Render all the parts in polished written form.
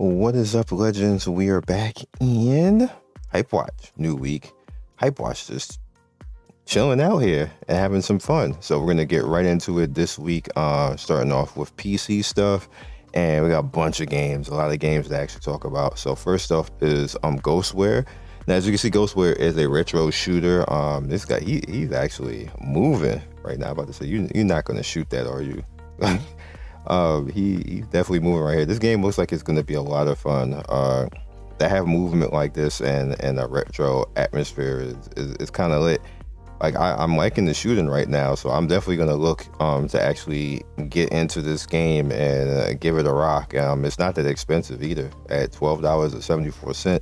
What is up, legends? We are back in HypeWatch. New week. HypeWatch just chilling out here and having some fun. So we're gonna get right into it this week. Starting off with PC stuff, and we got a bunch of games, a lot of games to actually talk about. So first off is Ghostwear. Now, as you can see, Ghostwear is a retro shooter. This guy, he's actually moving right now. I'm about to say, you're not gonna shoot that, are you? He's definitely moving right here. This game looks like it's going to be a lot of fun. To have movement like this and a retro atmosphere is kind of lit. Like I'm liking the shooting right now, so I'm definitely going to look to actually get into this game and give it a rock. It's not that expensive either at $12.74.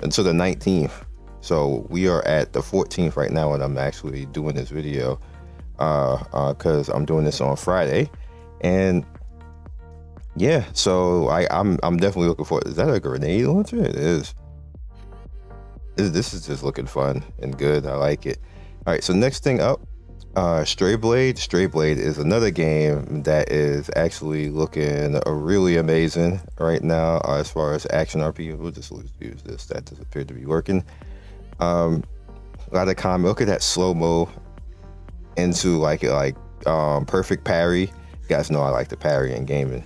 Until the 19th. So we are at the 14th right now, and I'm actually doing this video. Because I'm doing this on Friday, and yeah, so I'm definitely looking forward. Is that a grenade launcher? It is. This is just looking fun and good. I like it. All right, so next thing up, Stray Blade. Stray Blade is another game that is actually looking really amazing right now as far as action RPG. We'll just use this. That doesn't appear to be working. A lot of comment. Look at that slow mo. Into like perfect parry. You guys know I like the parry in gaming.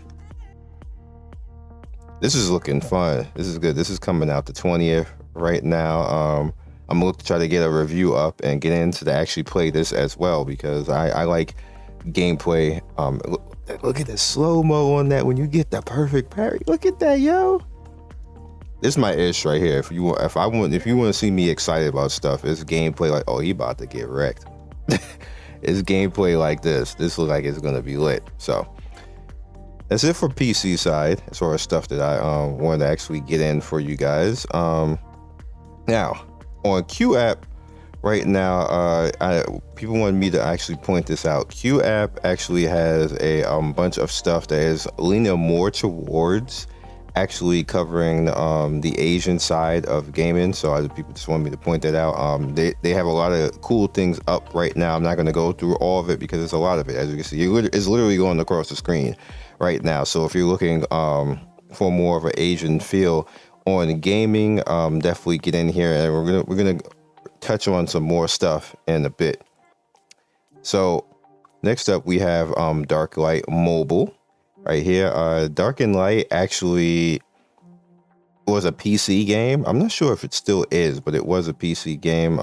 This is looking fun. This is good. This is coming out the 20th right now. I'm gonna look to try to get a review up and get into to actually play this as well, because I like gameplay. Look at the slow-mo on that when you get the perfect parry. Look at that, yo. This is my ish right here. If you want to see me excited about stuff, it's gameplay like, oh, he about to get wrecked. It's gameplay like this. This looks like it's gonna be lit. So that's it for PC side as far as stuff that I wanted to actually get in for you guys. Now on Q app right now, people wanted me to actually point this out. Q app actually has a bunch of stuff that is leaning more towards actually covering the Asian side of gaming. So other people just want me to point that out. They have a lot of cool things up right now. I'm not going to go through all of it because there's a lot of it. As you can see, it's literally going across the screen right now. So if you're looking for more of an Asian feel on gaming, definitely get in here, and we're gonna touch on some more stuff in a bit. So next up we have Dark Light Mobile. Right here, Dark and Light actually was a PC game. I'm not sure if it still is, but it was a PC game.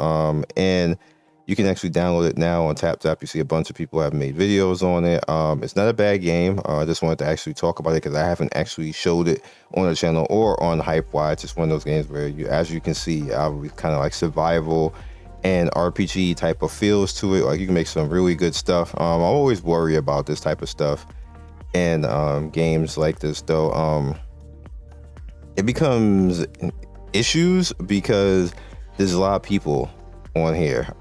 And you can actually download it now on TapTap. You see a bunch of people have made videos on it. It's not a bad game. I just wanted to actually talk about it because I haven't actually showed it on the channel or on HypeWatch. It's one of those games where as you can see, kind of like survival and RPG type of feels to it. Like you can make some really good stuff. I always worry about this type of stuff. And games like this, though, it becomes issues because there's a lot of people on here,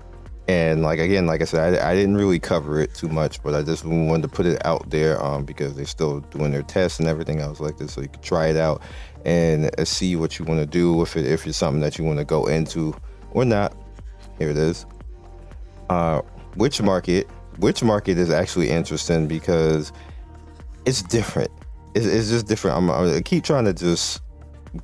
and like I said, I didn't really cover it too much, but I just wanted to put it out there because they're still doing their tests and everything else like this, so you can try it out and see what you want to do with it, if it's something that you want to go into or not. Here it is. Which market is actually interesting because it's different. It's just different. I keep trying to just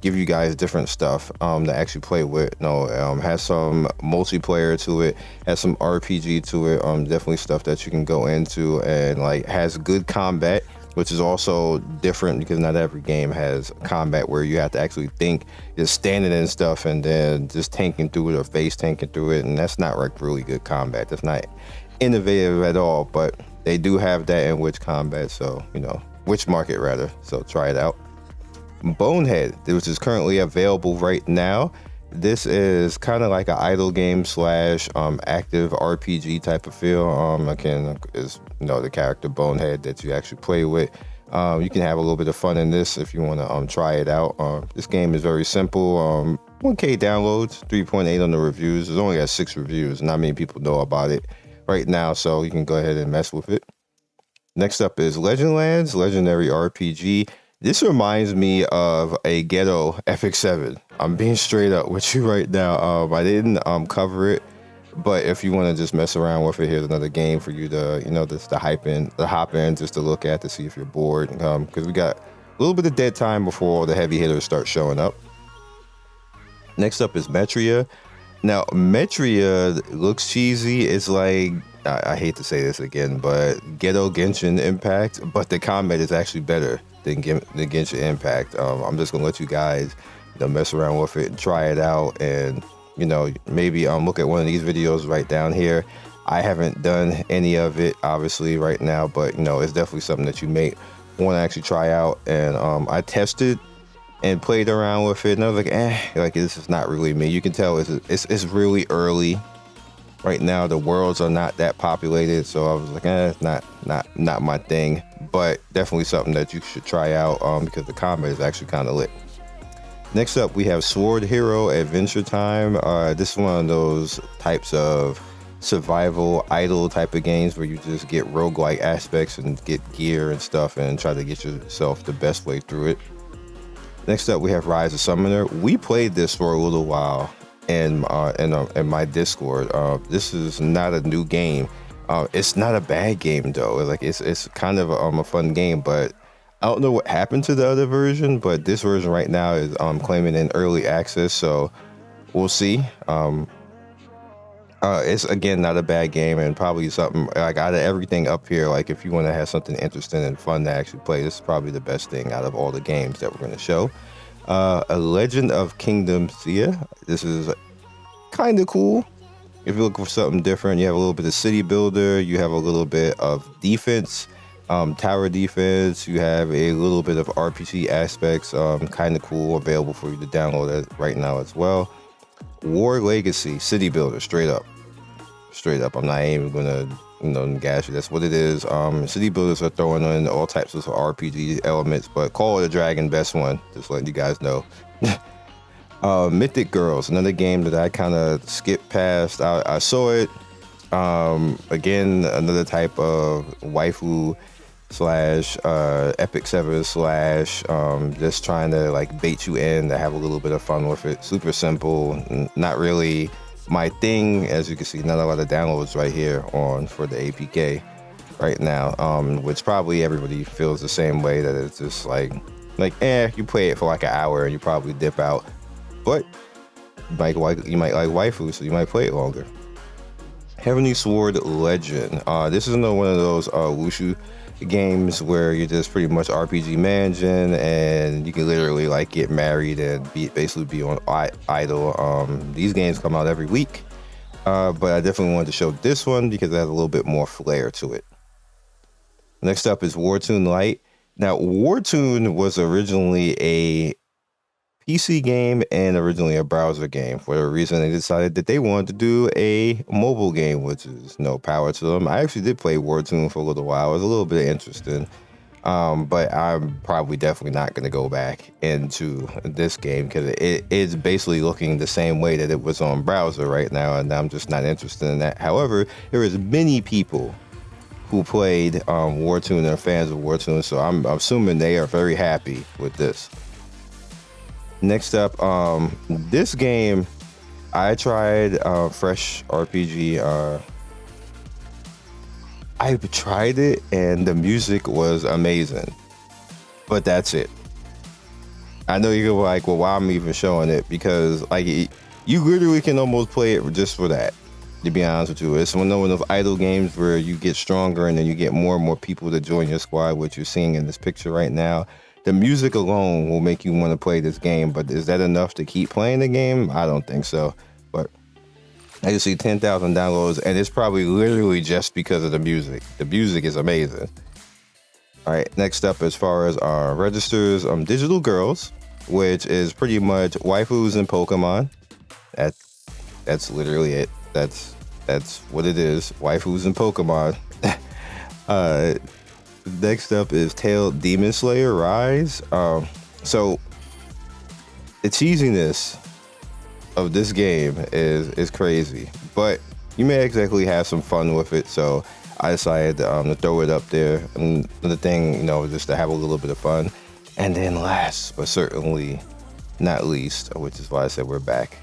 give you guys different stuff to actually play with. Has some multiplayer to it, has some RPG to it. Definitely stuff that you can go into, and like has good combat, which is also different because not every game has combat where you have to actually think, just standing in stuff and then just tanking through it or face tanking through it, and that's not like really good combat. That's not innovative at all, but they do have that in Which Combat, so Which Market rather. So try it out. Bonehead, which is currently available right now. This is kind of like an idle game / active RPG type of feel. Again, is the character Bonehead that you actually play with. You can have a little bit of fun in this if you want to try it out. This game is very simple. 1K downloads, 3.8 on the reviews. There's only got 6 reviews. Not many people know about it right now, so you can go ahead and mess with it. Next up is Legendlands, Legendary RPG. This reminds me of a ghetto Epic 7. I'm being straight up with you right now. I didn't cover it, but if you want to just mess around with it, here's another game for you to, just to hop in just to look at to see if you're bored. Because we got a little bit of dead time before all the heavy hitters start showing up. Next up is Metra. Now, Metra looks cheesy. It's like, I hate to say this again, but Ghetto Genshin Impact, but the combat is actually better than the Genshin Impact. I'm just gonna let you guys, mess around with it and try it out, and maybe look at one of these videos right down here. I haven't done any of it, obviously, right now, but it's definitely something that you may want to actually try out. And I tested and played around with it, and I was like, this is not really me. You can tell it's really early right now. The worlds are not that populated, so I was like, it's not my thing. But definitely something that you should try out, because the combat is actually kind of lit. Next up, we have Sword Hero Adventure Time. This is one of those types of survival idle type of games where you just get roguelike aspects and get gear and stuff and try to get yourself the best way through it. Next up, we have Rise of Summoner. We played this for a little while in my Discord. This is not a new game. It's not a bad game though. It's kind of a fun game, but I don't know what happened to the other version. But this version right now is claiming in early access, so we'll see. It's again not a bad game, and probably something like out of everything up here. Like if you want to have something interesting and fun to actually play, this is probably the best thing out of all the games that we're going to show. A Legend of Kingdom Sia. This is kind of cool. If you're looking for something different, you have a little bit of city builder. You have a little bit of defense, tower defense. You have a little bit of RPG aspects. Kind of cool. Available for you to download it right now as well. War Legacy City Builder. Straight up. I'm not even gonna gash it. That's what it is. City builders are throwing in all types of RPG elements, but Call of the Dragon, best one. Just letting you guys know. Mythic Girls, another game that I kind of skipped past. I saw it. Again, another type of waifu slash epic 7 slash just trying to bait you in to have a little bit of fun with it. Super simple, not really my thing. As you can see, not a lot of downloads right here for the APK right now, which probably everybody feels the same way, that it's just you play it for an hour and you probably dip out, but you might like waifu, so you might play it longer. Heavenly Sword Legend. This is another one of those wushu games where you're just pretty much RPG managing, and you can literally get married and basically be on idle. These games come out every week, but I definitely wanted to show this one because it has a little bit more flair to it. Next up is Wartoon Light. Now, Wartoon was originally a PC game and originally a browser game. For a reason, they decided that they wanted to do a mobile game, which is no power to them. I actually did play Wartoon for a little while. It was a little bit interesting, but I'm probably definitely not going to go back into this game because it's basically looking the same way that it was on browser right now, and I'm just not interested in that. However, there is many people who played Wartoon and are fans of Wartoon, so I'm assuming they are very happy with this. Next up, this game, I tried Fresh RPG. I tried it, and the music was amazing, but that's it. I know you're like, well, why I'm even showing it? Because you literally can almost play it just for that. To be honest with you, it's one of those idle games where you get stronger and then you get more and more people to join your squad, which you're seeing in this picture right now. The music alone will make you want to play this game, but is that enough to keep playing the game? I don't think so. But I can see 10,000 downloads, and it's probably literally just because of the music. The music is amazing. All right, next up, as far as our registers, Digital Girls, which is pretty much waifus and Pokemon. That's literally it. That's what it is. Waifus and Pokemon. Next up is Demon Slayer Rise. So the cheesiness of this game is crazy, but you may exactly have some fun with it. So I decided to throw it up there, and the thing, just to have a little bit of fun. And then last but certainly not least, which is why I said we're back,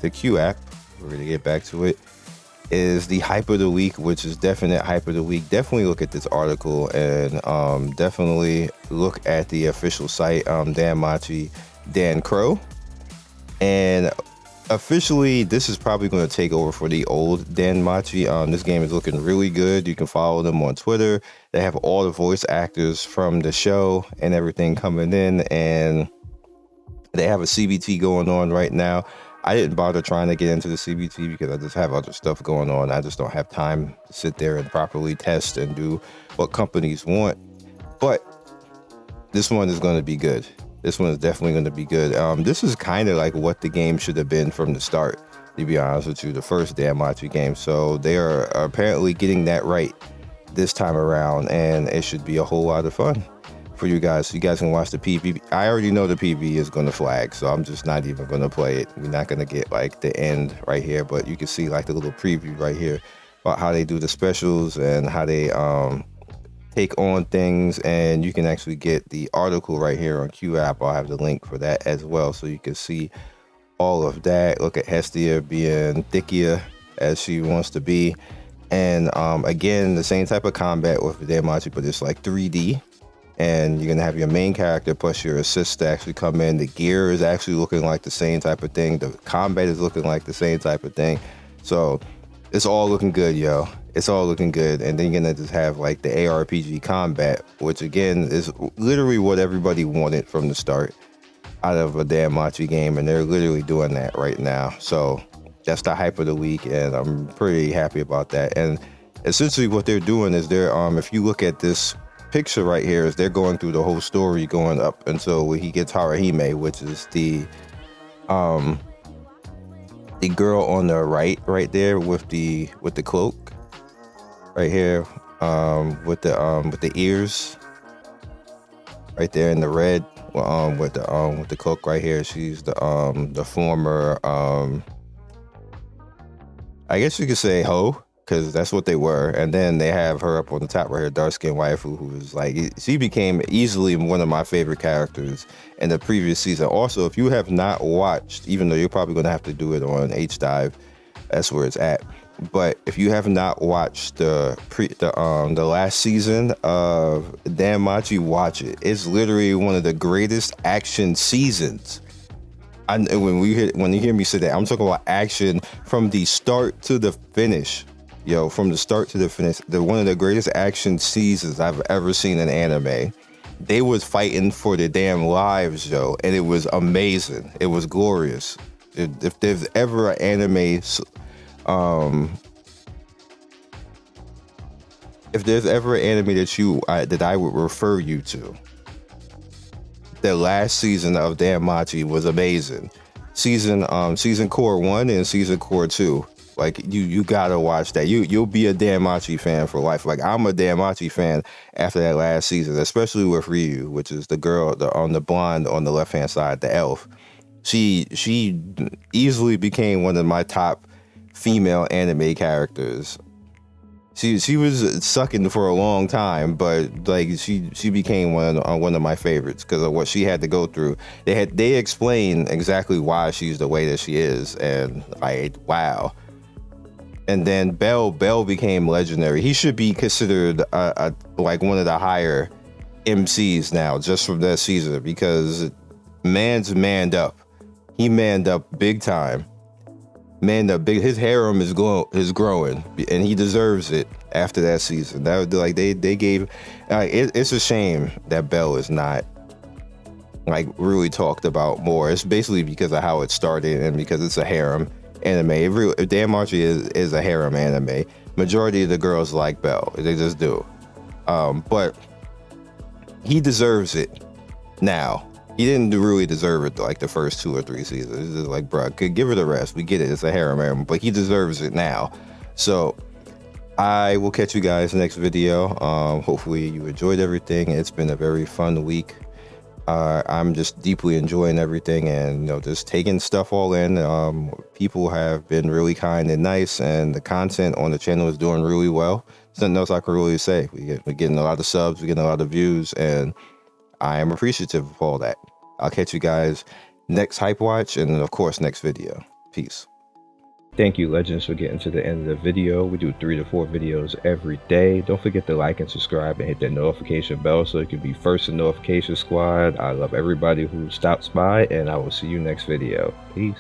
the Q app. We're gonna get back to it. is the hype of the week, which is definite hype of the week. Definitely look at this article and definitely look at the official site, Danmati, Dan Crow. And officially, this is probably going to take over for the old Danmati. This game is looking really good. You can follow them on Twitter. They have all the voice actors from the show and everything coming in, and they have a CBT going on right now. I didn't bother trying to get into the CBT because I just have other stuff going on. I just don't have time to sit there and properly test and do what companies want. But this one is going to be good. This one is definitely going to be good. This is kind of like what the game should have been from the start, to be honest with you, the first Danmati game. So they are apparently getting that right this time around, and it should be a whole lot of fun for you guys. So you guys can watch the PvP. I already know the PvP is going to flag, so I'm just not even going to play it. We're not going to get like the end right here, but you can see like the little preview right here about how they do the specials and how they take on things, and you can actually get the article right here on Q app. I'll have the link for that as well, so you can see all of that. Look at Hestia being thickier as she wants to be, and again, the same type of combat with Danmati, but it's like 3D, and you're gonna have your main character plus your assists to actually come in. The gear is actually looking like the same type of thing. The combat is looking like the same type of thing. So it's all looking good, yo. It's all looking good. And then you're gonna just have like the ARPG combat, which again is literally what everybody wanted from the start out of a Danmati game, and they're literally doing that right now. So that's the hype of the week, and I'm pretty happy about that. And essentially what they're doing is they're if you look at this picture right here, is they're going through the whole story going up until he gets Harem, which is the girl on the right there with the cloak right here, with the ears right there in the red, with the cloak right here. She's the former I guess you could say hoe, because that's what they were. And then they have her up on the top right here, dark skinned waifu, who is like, she became easily one of my favorite characters in the previous season. Also, if you have not watched, even though you're probably going to have to do it on HDive, that's where it's at. But if you have not watched the last season of Danmati, watch it. It's literally one of the greatest action seasons. When you hear me say that, I'm talking about action from the start to the finish. Yo, from the start to the finish, one of the greatest action seasons I've ever seen in anime. They was fighting for their damn lives, yo, and it was amazing. It was glorious. If there's ever an anime, if there's ever an anime that I would refer you to, the last season of Danmati was amazing. Season core 1 and season core 2. Like you gotta watch that. You'll be a Danmati fan for life. Like I'm a Danmati fan after that last season, especially with Ryu, which is the girl on the blonde on the left hand side, the elf. She easily became one of my top female anime characters. She was sucking for a long time, but like she became one of my favorites because of what she had to go through. They explain exactly why she's the way that she is, and like wow. And then Bell became legendary. He should be considered like one of the higher MCs now, just from that season, because man's manned up. He manned up big time. Man, his harem is growing, and he deserves it after that season. That was like they gave. It's a shame that Bell is not like really talked about more. It's basically because of how it started and because it's a harem anime. Danmati is a harem anime. Majority of the girls like Bell. They just do. But he deserves it now. He didn't really deserve it like the first 2 or 3 seasons. It's just like, bro, could give it a rest. We get it. It's a harem, but he deserves it now. So I will catch you guys next video. Hopefully you enjoyed everything. It's been a very fun week. I'm just deeply enjoying everything and just taking stuff all in. People have been really kind and nice, and the content on the channel is doing really well. There's nothing else I can really say. We're getting a lot of subs, we're getting a lot of views, and I am appreciative of all that. I'll catch you guys next HypeWatch and of course next video. Peace. Thank you, Legends, for getting to the end of the video. We do 3 to 4 videos every day. Don't forget to like and subscribe and hit that notification bell so you can be first in notification squad. I love everybody who stops by, and I will see you next video. Peace.